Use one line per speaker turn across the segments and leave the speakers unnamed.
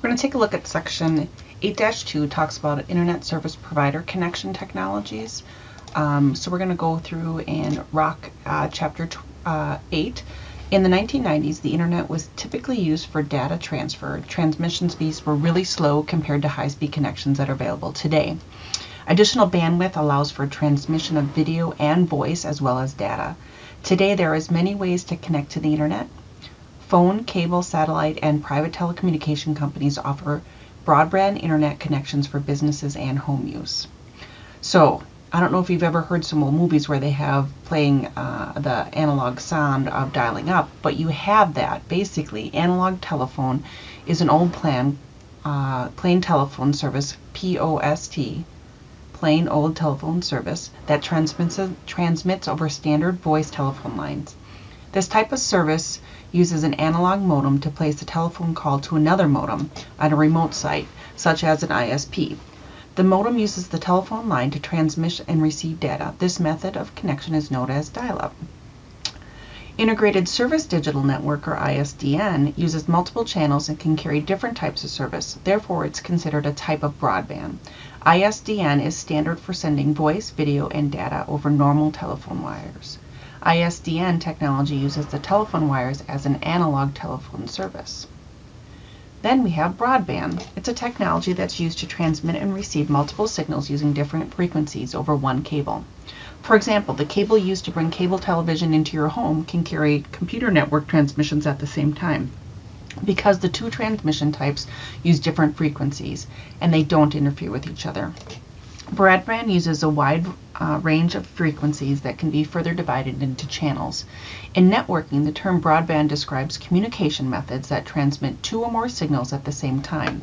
We're going to take a look at section 8-2, talks about Internet Service Provider Connection Technologies. So we're going to go through and rock chapter 8. In the 1990s, the Internet was typically used for data transfer. Transmission speeds were really slow compared to high-speed connections that are available today. Additional bandwidth allows for transmission of video and voice as well as data. Today, there are many ways to connect to the Internet. Phone, cable, satellite, and private telecommunication companies offer broadband internet connections for businesses and home use. So, I don't know if you've ever heard some old movies where they have playing the analog sound of dialing up, but you have that. Basically, analog telephone is an old plain telephone service, POST, plain old telephone service, that transmits over standard voice telephone lines. This type of service uses an analog modem to place a telephone call to another modem on a remote site, such as an ISP. The modem uses the telephone line to transmit and receive data. This method of connection is known as dial-up. Integrated Service Digital Network, or ISDN, uses multiple channels and can carry different types of service. Therefore, it's considered a type of broadband. ISDN is standard for sending voice, video, and data over normal telephone wires. ISDN technology uses the telephone wires as an analog telephone service. Then we have broadband. It's a technology that's used to transmit and receive multiple signals using different frequencies over one cable. For example, the cable used to bring cable television into your home can carry computer network transmissions at the same time, because the two transmission types use different frequencies and they don't interfere with each other. Broadband uses a wide range of frequencies that can be further divided into channels. In networking, the term broadband describes communication methods that transmit two or more signals at the same time.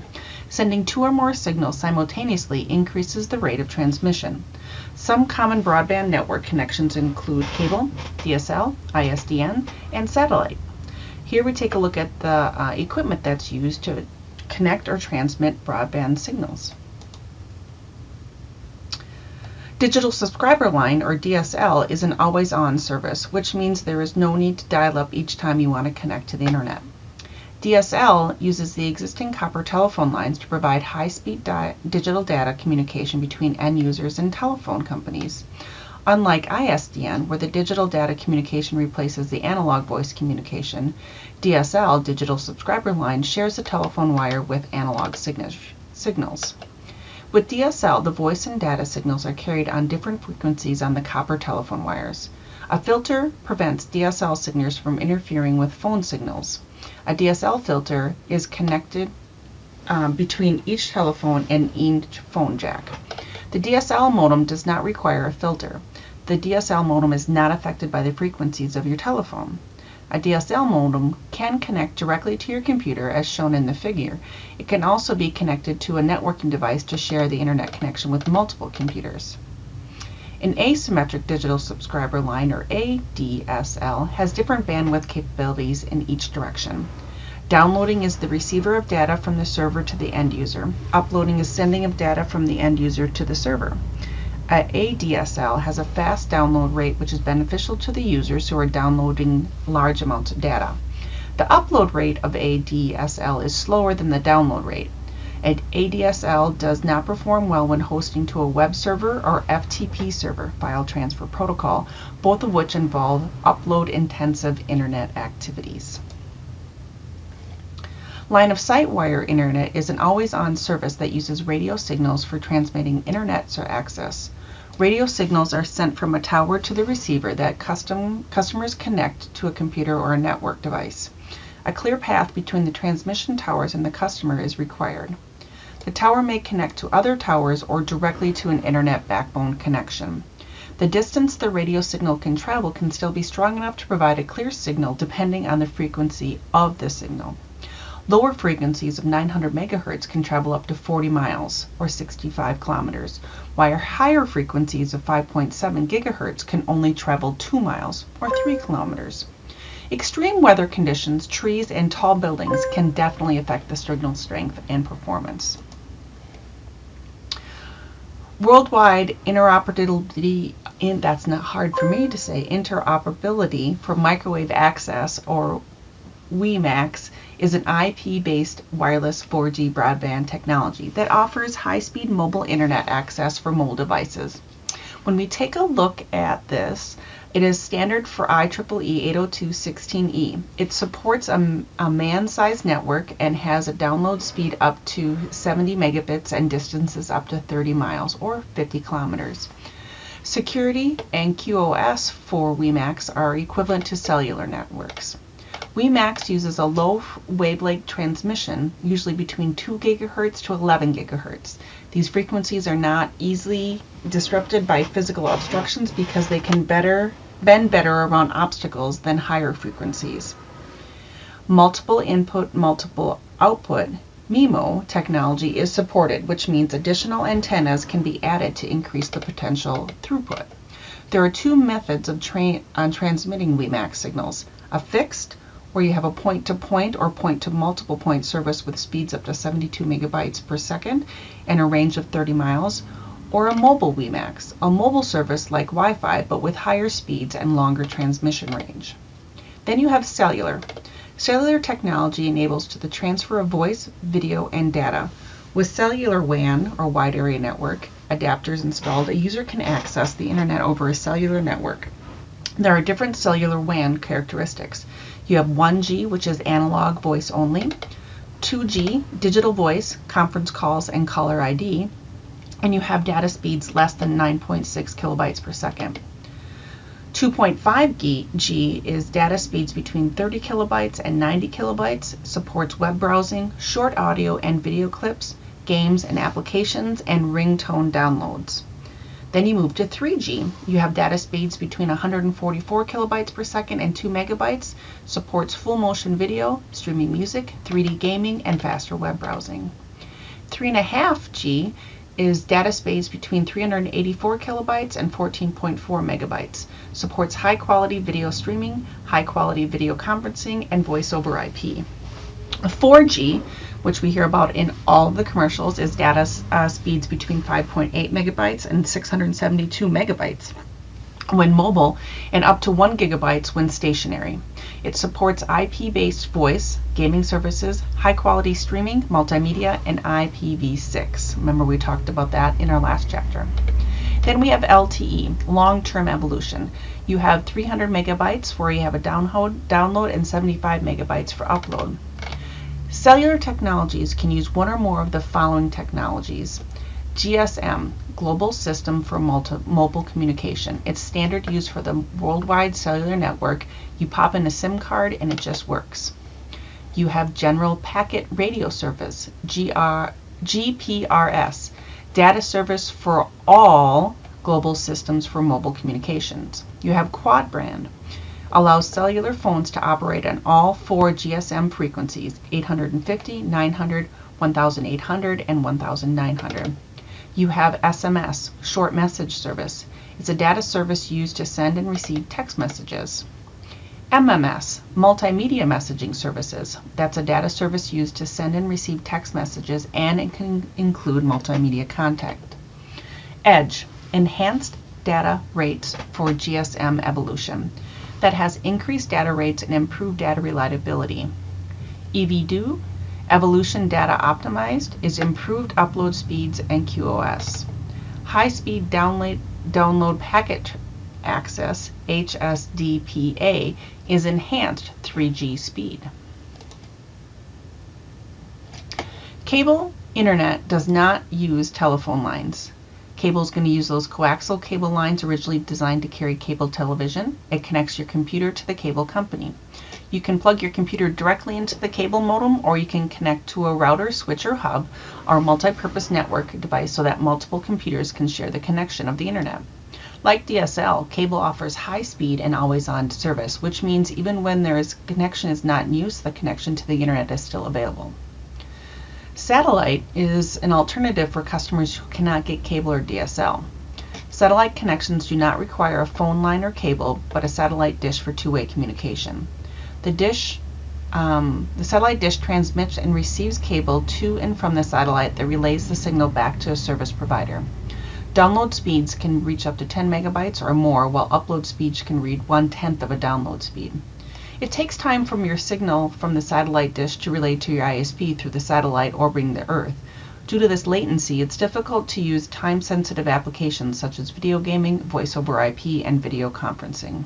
Sending two or more signals simultaneously increases the rate of transmission. Some common broadband network connections include cable, DSL, ISDN, and satellite. Here we take a look at the equipment that's used to connect or transmit broadband signals. Digital Subscriber Line, or DSL, is an always-on service, which means there is no need to dial up each time you want to connect to the Internet. DSL uses the existing copper telephone lines to provide high-speed digital data communication between end users and telephone companies. Unlike ISDN, where the digital data communication replaces the analog voice communication, DSL, Digital Subscriber Line, shares the telephone wire with analog signals. With DSL, the voice and data signals are carried on different frequencies on the copper telephone wires. A filter prevents DSL signals from interfering with phone signals. A DSL filter is connected between each telephone and each phone jack. The DSL modem does not require a filter. The DSL modem is not affected by the frequencies of your telephone. A DSL modem can connect directly to your computer, as shown in the figure. It can also be connected to a networking device to share the internet connection with multiple computers. An asymmetric digital subscriber line, or ADSL, has different bandwidth capabilities in each direction. Downloading is the receiver of data from the server to the end user. Uploading is sending of data from the end user to the server. ADSL has a fast download rate, which is beneficial to the users who are downloading large amounts of data. The upload rate of ADSL is slower than the download rate. ADSL does not perform well when hosting to a web server or FTP server, file transfer protocol, both of which involve upload-intensive internet activities. Line-of-sight wire internet is an always-on service that uses radio signals for transmitting internet access. Radio signals are sent from a tower to the receiver that customers connect to a computer or a network device. A clear path between the transmission towers and the customer is required. The tower may connect to other towers or directly to an internet backbone connection. The distance the radio signal can travel can still be strong enough to provide a clear signal depending on the frequency of the signal. Lower frequencies of 900 megahertz can travel up to 40 miles, or 65 kilometers, while higher frequencies of 5.7 gigahertz can only travel 2 miles, or 3 kilometers. Extreme weather conditions, trees, and tall buildings can definitely affect the signal strength and performance. Worldwide interoperability, that's not hard for me to say, interoperability for microwave access, or WiMAX is an IP-based wireless 4G broadband technology that offers high-speed mobile internet access for mobile devices. When we take a look at this, it is standard for IEEE 802.16e. It supports a man-sized network and has a download speed up to 70 megabits and distances up to 30 miles or 50 kilometers. Security and QoS for WiMAX are equivalent to cellular networks. WiMAX uses a low wavelength transmission, usually between 2 gigahertz to 11 gigahertz. These frequencies are not easily disrupted by physical obstructions because they can bend better around obstacles than higher frequencies. Multiple input, multiple output MIMO technology is supported, which means additional antennas can be added to increase the potential throughput. There are two methods of transmitting WiMAX signals: a fixed, where you have a point-to-point or point-to-multiple-point service with speeds up to 72 megabytes per second and a range of 30 miles, or a mobile WiMAX, a mobile service like Wi-Fi but with higher speeds and longer transmission range. Then you have cellular. Cellular technology enables the transfer of voice, video, and data. With cellular WAN, or wide area network, adapters installed, a user can access the internet over a cellular network. There are different cellular WAN characteristics. You have 1G, which is analog voice only, 2G, digital voice, conference calls, and caller ID, and you have data speeds less than 9.6 kilobytes per second. 2.5G is data speeds between 30 kilobytes and 90 kilobytes, supports web browsing, short audio and video clips, games and applications, and ringtone downloads. Then you move to 3G. You have data speeds between 144 kilobytes per second and 2 megabytes, supports full motion video, streaming music, 3D gaming, and faster web browsing. 3.5G is data speeds between 384 kilobytes and 14.4 megabytes, supports high quality video streaming, high quality video conferencing, and voice over IP. 4G, which we hear about in all of the commercials, is data speeds between 5.8 megabytes and 672 megabytes when mobile and up to 1 gigabytes when stationary. It supports IP-based voice, gaming services, high-quality streaming, multimedia, and IPv6. Remember, we talked about that in our last chapter. Then we have LTE, long-term evolution. You have 300 megabytes where you have a download and 75 megabytes for upload. Cellular technologies can use one or more of the following technologies. GSM, Global System for Mobile Communication. It's standard use for the worldwide cellular network. You pop in a SIM card and it just works. You have General Packet Radio Service, GPRS, data service for all global systems for mobile communications. You have Quadband, allows cellular phones to operate on all 4 GSM frequencies, 850, 900, 1800, and 1900. You have SMS, short message service. It's a data service used to send and receive text messages. MMS, multimedia messaging services. That's a data service used to send and receive text messages, and it can include multimedia content. EDGE, enhanced data rates for GSM evolution. That has increased data rates and improved data reliability. EVDO, evolution data optimized, is improved upload speeds and QoS. High-speed download packet access, HSDPA, is enhanced 3G speed. Cable internet does not use telephone lines. Cable is going to use those coaxial cable lines originally designed to carry cable television. It connects your computer to the cable company. You can plug your computer directly into the cable modem, or you can connect to a router, switch, or hub, or multi-purpose network device so that multiple computers can share the connection of the internet. Like DSL, cable offers high speed and always-on service, which means even when connection is not in use, the connection to the internet is still available. Satellite is an alternative for customers who cannot get cable or DSL. Satellite connections do not require a phone line or cable, but a satellite dish for two-way communication. The satellite dish transmits and receives cable to and from the satellite that relays the signal back to a service provider. Download speeds can reach up to 10 megabytes or more, while upload speeds can read 1/10 of a download speed. It takes time from your signal from the satellite dish to relay to your ISP through the satellite orbiting the Earth. Due to this latency, it's difficult to use time-sensitive applications such as video gaming, voice over IP, and video conferencing.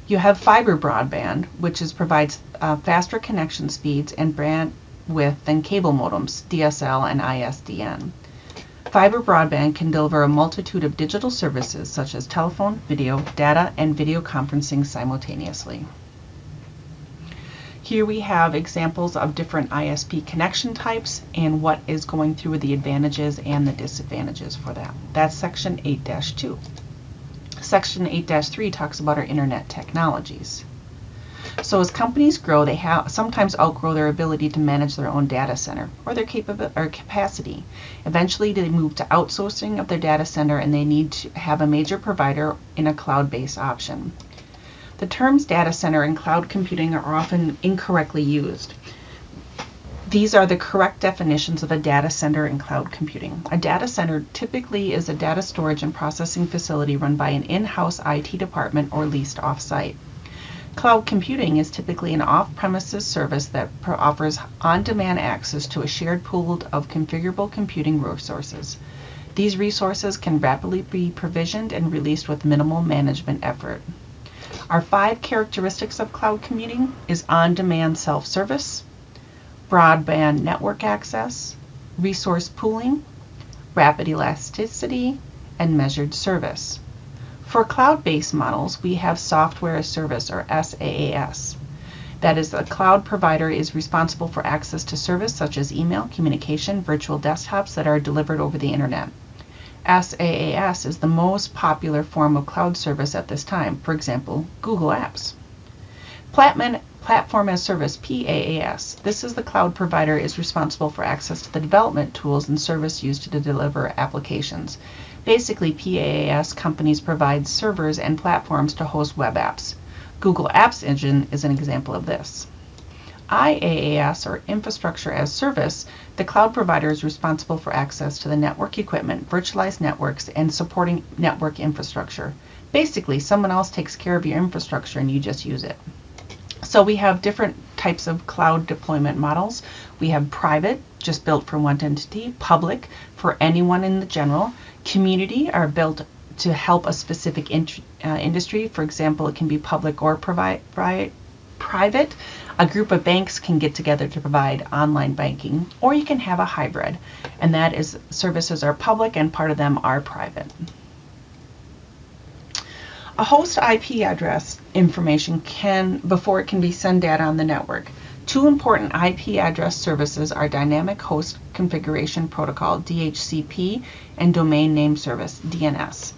You have fiber broadband, which provides faster connection speeds and bandwidth than cable modems, DSL and ISDN. Fiber broadband can deliver a multitude of digital services such as telephone, video, data, and video conferencing simultaneously. Here we have examples of different ISP connection types and what is going through the advantages and the disadvantages for that. That's section 8-2. Section 8-3 talks about our internet technologies. So as companies grow, they sometimes outgrow their ability to manage their own data center or their capacity. Eventually they move to outsourcing of their data center and they need to have a major provider in a cloud-based option. The terms data center and cloud computing are often incorrectly used. These are the correct definitions of a data center and cloud computing. A data center typically is a data storage and processing facility run by an in-house IT department or leased off-site. Cloud computing is typically an off-premises service that offers on-demand access to a shared pool of configurable computing resources. These resources can rapidly be provisioned and released with minimal management effort. Our 5 characteristics of cloud computing is on-demand self-service, broadband network access, resource pooling, rapid elasticity, and measured service. For cloud-based models, we have software as service, or SaaS. That is, a cloud provider is responsible for access to service such as email, communication, virtual desktops that are delivered over the internet. SaaS is the most popular form of cloud service at this time, for example, Google Apps. Platform as Service, PaaS. This is the cloud provider is responsible for access to the development tools and service used to deliver applications. Basically, PaaS companies provide servers and platforms to host web apps. Google Apps Engine is an example of this. IaaS, or Infrastructure as Service, the cloud provider is responsible for access to the network equipment, virtualized networks, and supporting network infrastructure. Basically, someone else takes care of your infrastructure and you just use it. So we have different types of cloud deployment models. We have private, just built for one entity; public, for anyone in the general; community, are built to help a specific industry. For example, it can be public or private. A group of banks can get together to provide online banking, or you can have a hybrid, and that is services are public and part of them are private. A host IP address information before it can be send data on the network. 2 important IP address services are Dynamic Host Configuration Protocol, DHCP, and Domain Name Service, DNS.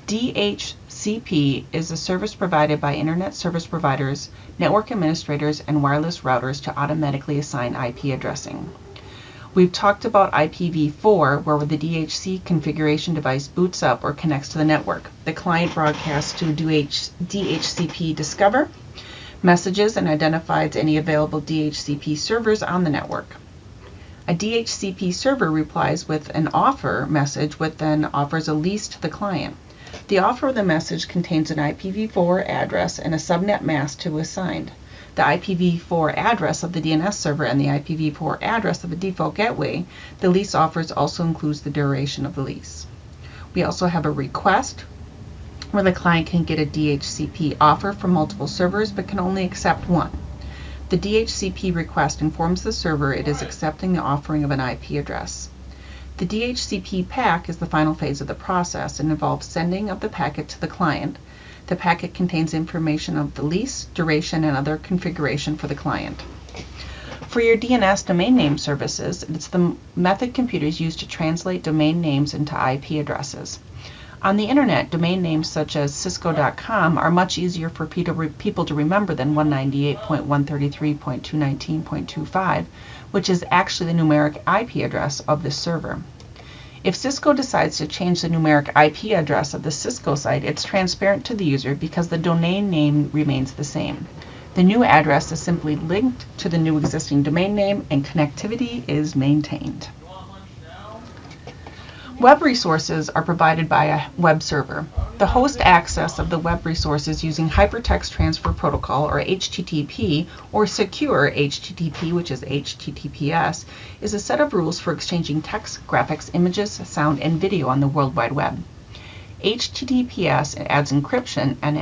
DHCP is a service provided by Internet service providers, network administrators, and wireless routers to automatically assign IP addressing. We've talked about IPv4, where the DHC configuration device boots up or connects to the network. The client broadcasts to DHCP discover messages and identifies any available DHCP servers on the network. A DHCP server replies with an offer message, which then offers a lease to the client. The offer of the message contains an IPv4 address and a subnet mask to be assigned. The IPv4 address of the DNS server and the IPv4 address of the default gateway. The lease offers also includes the duration of the lease. We also have a request, where the client can get a DHCP offer from multiple servers but can only accept one. The DHCP request informs the server it is accepting the offering of an IP address. The DHCP pack is the final phase of the process and involves sending of the packet to the client. The packet contains information of the lease, duration, and other configuration for the client. For your DNS domain name services, it's the method computers use to translate domain names into IP addresses. On the internet, domain names such as Cisco.com are much easier for people to remember than 198.133.219.25, which is actually the numeric IP address of this server. If Cisco decides to change the numeric IP address of the Cisco site, it's transparent to the user because the domain name remains the same. The new address is simply linked to the new existing domain name and connectivity is maintained. Web resources are provided by a web server. The host access of the web resources using Hypertext Transfer Protocol, or HTTP, or secure HTTP, which is HTTPS, is a set of rules for exchanging text, graphics, images, sound, and video on the World Wide Web. HTTPS adds encryption and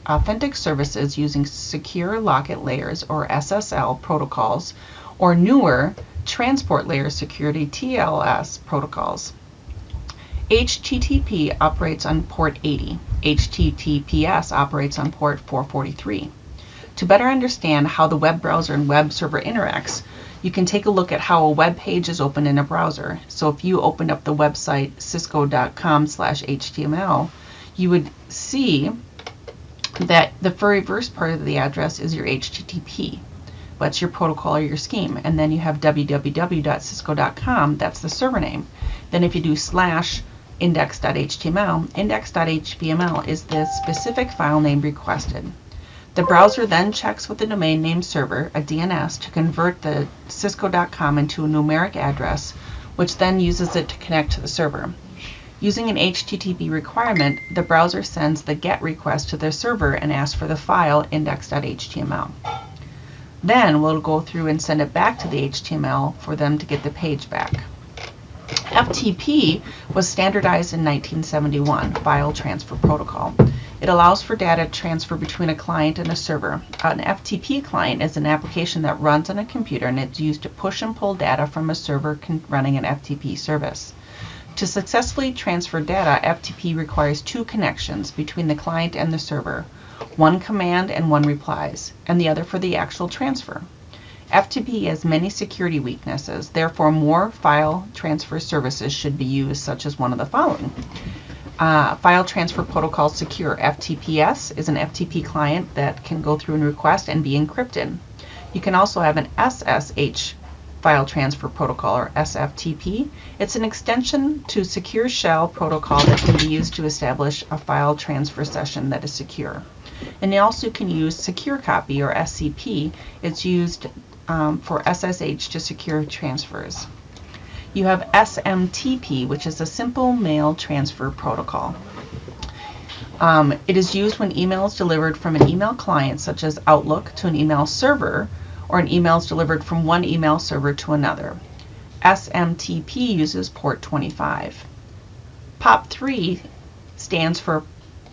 authentic services using secure locket layers, or SSL, protocols, or newer transport layer security, TLS, protocols. HTTP operates on port 80. HTTPS operates on port 443. To better understand how the web browser and web server interacts, you can take a look at how a web page is opened in a browser. So if you opened up the website cisco.com/html, you would see that the very first part of the address is your HTTP. That's your protocol or your scheme. And then you have www.cisco.com, that's the server name. Then if you do /index.html, index.html is the specific file name requested. The browser then checks with the domain name server, a DNS, to convert the cisco.com into a numeric address, which then uses it to connect to the server. Using an HTTP requirement, the browser sends the GET request to the server and asks for the file index.html. Then we'll go through and send it back to the HTML for them to get the page back. FTP was standardized in 1971, File Transfer Protocol. It allows for data transfer between a client and a server. An FTP client is an application that runs on a computer, and it's used to push and pull data from a server running an FTP service. To successfully transfer data, FTP requires two connections between the client and the server, one command and one replies, and the other for the actual transfer. FTP has many security weaknesses, therefore more file transfer services should be used, such as one of the following. File Transfer Protocol Secure. FTPS is an FTP client that can go through and request and be encrypted. You can also have an SSH File Transfer Protocol, or SFTP. It's an extension to Secure Shell Protocol that can be used to establish a file transfer session that is secure. And you also can use Secure Copy, or SCP. It's used for SSH to secure transfers. You have SMTP, which is a Simple Mail Transfer Protocol. It is used when email is delivered from an email client, such as Outlook, to an email server, or an email is delivered from one email server to another. SMTP uses port 25. POP3 stands for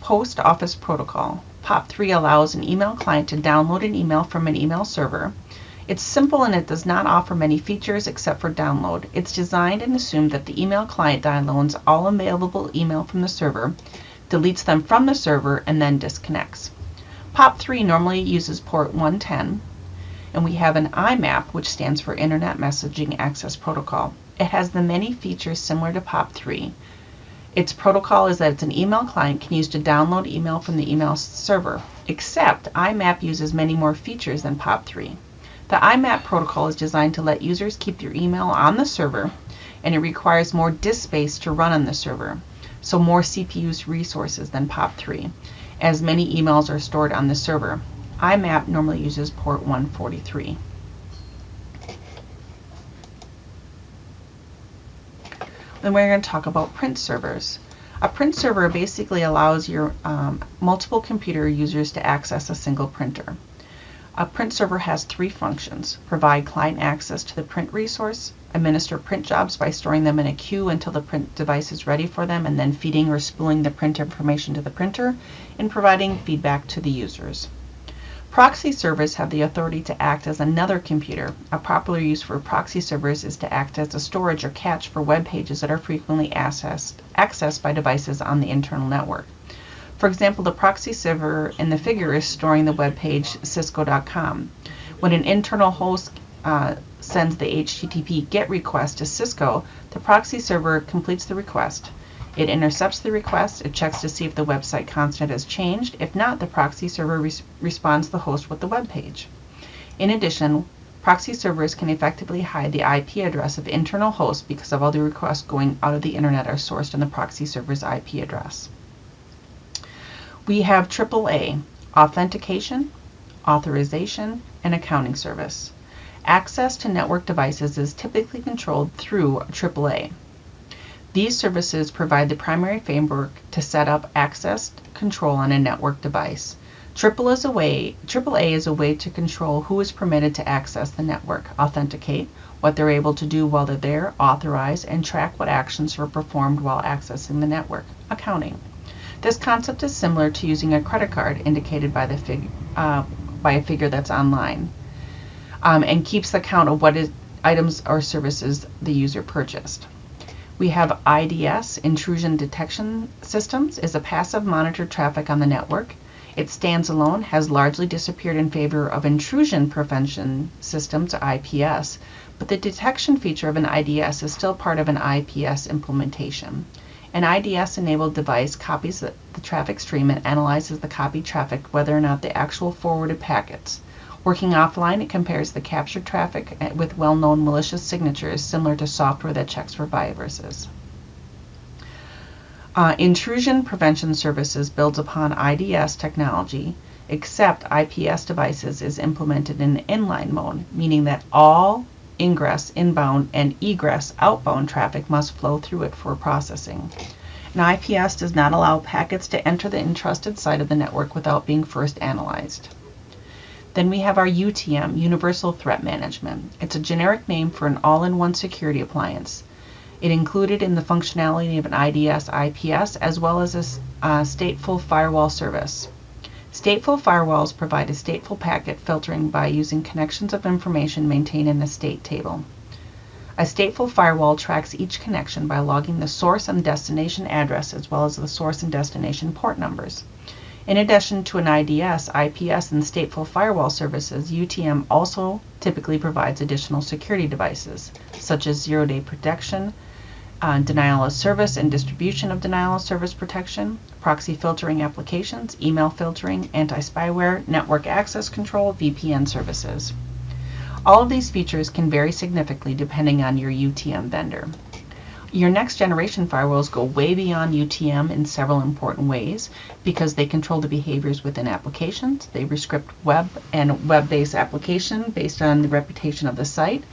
Post Office Protocol. POP3 allows an email client to download an email from an email server. It's simple and it does not offer many features except for download. It's designed and assumed that the email client downloads all available email from the server, deletes them from the server, and then disconnects. POP3 normally uses port 110, and we have an IMAP, which stands for Internet Messaging Access Protocol. It has the many features similar to POP3. Its protocol is that it's an email client can use to download email from the email server, except IMAP uses many more features than POP3. The IMAP protocol is designed to let users keep their email on the server, and it requires more disk space to run on the server, so more CPU resources than POP3, as many emails are stored on the server. IMAP normally uses port 143. Then we're going to talk about print servers. A print server basically allows your multiple computer users to access a single printer. A print server has three functions: provide client access to the print resource, administer print jobs by storing them in a queue until the print device is ready for them, and then feeding or spooling the print information to the printer, and providing feedback to the users. Proxy servers have the authority to act as another computer. A popular use for proxy servers is to act as a storage or cache for web pages that are frequently accessed by devices on the internal network. For example, the proxy server in the figure is storing the web page cisco.com. When an internal host sends the HTTP GET request to Cisco, the proxy server completes the request. It intercepts the request, it checks to see if the website constant has changed. If not, the proxy server responds to the host with the web page. In addition, proxy servers can effectively hide the IP address of internal hosts because of all the requests going out of the internet are sourced on the proxy server's IP address. We have AAA, authentication, authorization, and accounting service. Access to network devices is typically controlled through AAA. These services provide the primary framework to set up access control on a network device. AAA is a way to control who is permitted to access the network, authenticate, what they're able to do while they're there, authorize, and track what actions are performed while accessing the network, accounting. This concept is similar to using a credit card indicated by a figure that's online, and keeps the count of what items or services the user purchased. We have IDS, Intrusion Detection Systems, is a passive monitored traffic on the network. It stands alone, has largely disappeared in favor of Intrusion Prevention Systems, IPS, but the detection feature of an IDS is still part of an IPS implementation. An IDS-enabled device copies the traffic stream and analyzes the copied traffic, whether or not the actual forwarded packets. Working offline, it compares the captured traffic with well-known malicious signatures, similar to software that checks for viruses. Intrusion Prevention Services builds upon IDS technology, except IPS devices is implemented in inline mode, meaning that all ingress, inbound, and egress, outbound traffic must flow through it for processing. An IPS does not allow packets to enter the entrusted side of the network without being first analyzed. Then we have our UTM, Universal Threat Management. It's a generic name for an all-in-one security appliance. It included in the functionality of an IDS IPS as well as a stateful firewall service. Stateful firewalls provide a stateful packet filtering by using connections of information maintained in a state table. A stateful firewall tracks each connection by logging the source and destination address as well as the source and destination port numbers. In addition to an IDS, IPS, and stateful firewall services, UTM also typically provides additional security devices, such as zero-day protection, denial of service and distribution of denial of service protection, proxy filtering applications, email filtering, anti-spyware, network access control, VPN services. All of these features can vary significantly depending on your UTM vendor. Your next generation firewalls go way beyond UTM in several important ways because they control the behaviors within applications. They restrict web and web-based application based on the reputation of the site.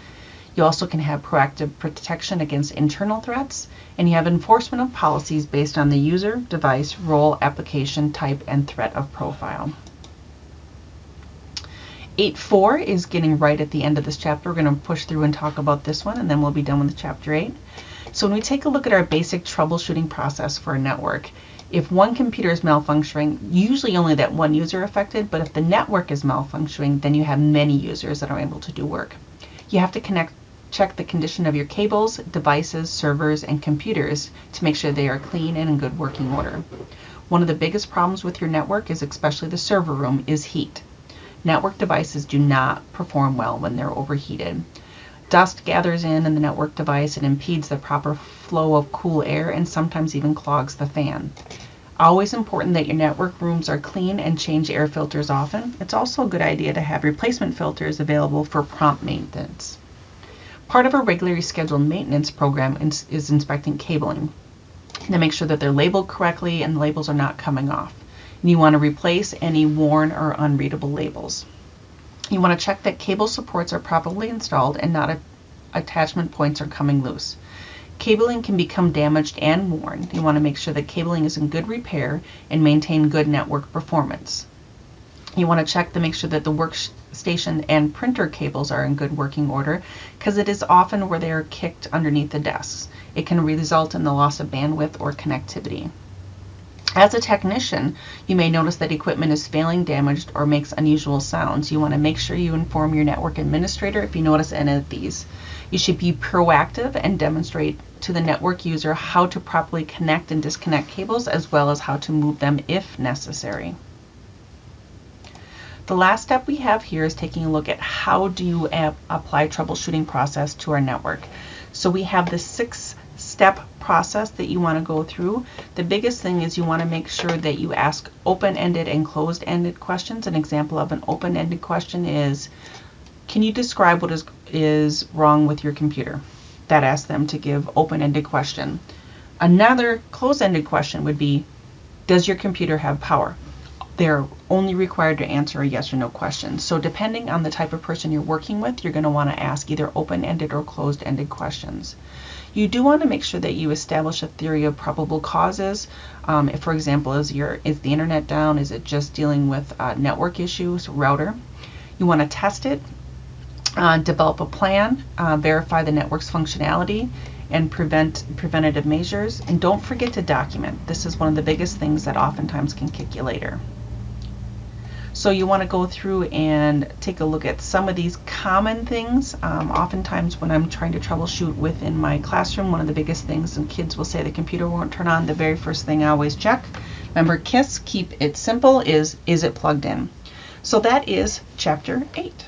You also can have proactive protection against internal threats, and you have enforcement of policies based on the user, device, role, application type, and threat of profile. 8.4 is getting right at the end of this chapter. We're going to push through and talk about this one, and then we'll be done with chapter 8. So when we take a look at our basic troubleshooting process for a network, if one computer is malfunctioning, usually only that one user affected, but if the network is malfunctioning, then you have many users that are able to do work. You have to check the condition of your cables, devices, servers, and computers to make sure they are clean and in good working order. One of the biggest problems with your network is, especially the server room, is heat. Network devices do not perform well when they're overheated. Dust gathers in the network device and impedes the proper flow of cool air and sometimes even clogs the fan. Always important that your network rooms are clean and change air filters often. It's also a good idea to have replacement filters available for prompt maintenance. Part of a regularly scheduled maintenance program is inspecting cabling to make sure that they're labeled correctly and the labels are not coming off. And you want to replace any worn or unreadable labels. You want to check that cable supports are properly installed and not attachment points are coming loose. Cabling can become damaged and worn. You want to make sure that cabling is in good repair and maintain good network performance. You want to check to make sure that the workstation and printer cables are in good working order because it is often where they are kicked underneath the desks. It can result in the loss of bandwidth or connectivity. As a technician, you may notice that equipment is failing, damaged, or makes unusual sounds. You want to make sure you inform your network administrator if you notice any of these. You should be proactive and demonstrate to the network user how to properly connect and disconnect cables as well as how to move them if necessary. The last step we have here is taking a look at how do you apply troubleshooting process to our network. So we have the 6-step process that you want to go through. The biggest thing is you want to make sure that you ask open-ended and closed-ended questions. An example of an open-ended question is, can you describe what is wrong with your computer? That asks them to give open-ended question. Another closed-ended question would be, does your computer have power? They're only required to answer a yes or no question. So depending on the type of person you're working with, you're going to want to ask either open-ended or closed-ended questions. You do want to make sure that you establish a theory of probable causes. If, for example, is the internet down? Is it just dealing with network issues, router? You want to test it, develop a plan, verify the network's functionality, and preventative measures. And don't forget to document. This is one of the biggest things that oftentimes can kick you later. So you want to go through and take a look at some of these common things. Oftentimes when I'm trying to troubleshoot within my classroom, one of the biggest things, and kids will say the computer won't turn on, the very first thing I always check, remember KISS, keep it simple, is it plugged in? So that is Chapter 8.